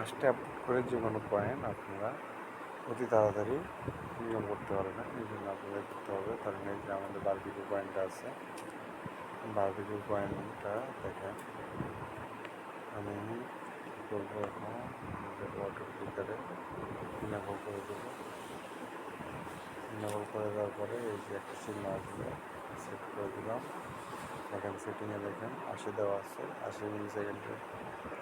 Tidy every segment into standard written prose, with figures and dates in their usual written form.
ফার্স্টে আপলোড করে যে কোনো কয়েন আপনারা অতি তাড়াতাড়ি ইনকাম করতে পারবেন না। এই জন্য আপনাদের করতে হবে। কারণ এই যে আমাদের বারবিকিউ কয়েনটা আছে, বারবিকিউ কয়েনটা দেখেন আমি করবো এখন নিজের ওয়াটার ক্লিকারে ইনেবল করে দেবো। ইনেবল করে দেওয়ার পরে এই যে একটা চিহ্ন আসবে, সেট করে দিলাম। দেখেন সেটিংয়ে দেখেন 80 দেওয়া আছে, 80 মিলি সেকেন্ডে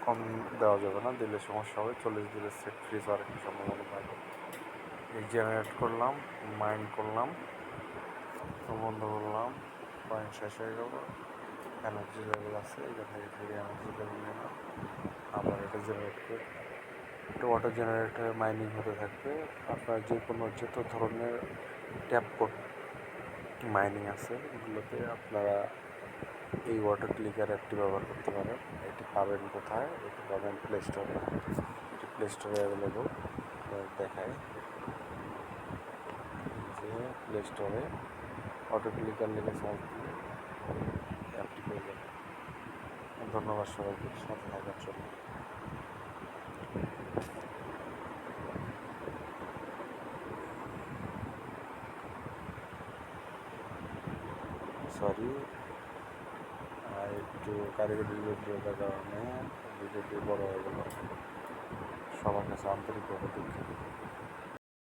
কম দেওয়া যাবে না, দিলে সমস্যা হবে। 40 দিলে সেট ফ্রিজ হওয়ার একটা সম্ভাবনা থাকে। এই জেনারেট করলাম, মাইন্ড করলাম, বন্ধ করলাম, কয়েন শেষ হয়ে গেল। এনার্জি লেভেল আছে, এখান থেকে ফিরে এনার্জি লেভেল নিলাম, আবার এটা জেনারেট করে এটা অটো জেনারেট হয়ে মাইনিং হতে থাকবে। আপনার যে কোনো যত ধরনের ট্যাপ কোড মাইনিং আছে এগুলোতে আপনারা এই ওয়াটার ক্লিকার অ্যাপটি ব্যবহার করতে পারেন। এটি পাবেন কোথায়? এটি পাবেন প্লে স্টোরে। এটি প্লে স্টোরে অ্যাভেলেবল দেখায় যে প্লে স্টোরে অটো ক্লিকার লিখে সার্চ দিলে অ্যাপটি পেয়ে যাবেন। ধন্যবাদ সবাইকে সাথে থাকার জন্য। সরি, একটু কারিগরি জটিলতার কারণে ভিডিওটি বড় হয়ে গেল। সবার কাছে আন্তরিকভাবে দুঃখিত।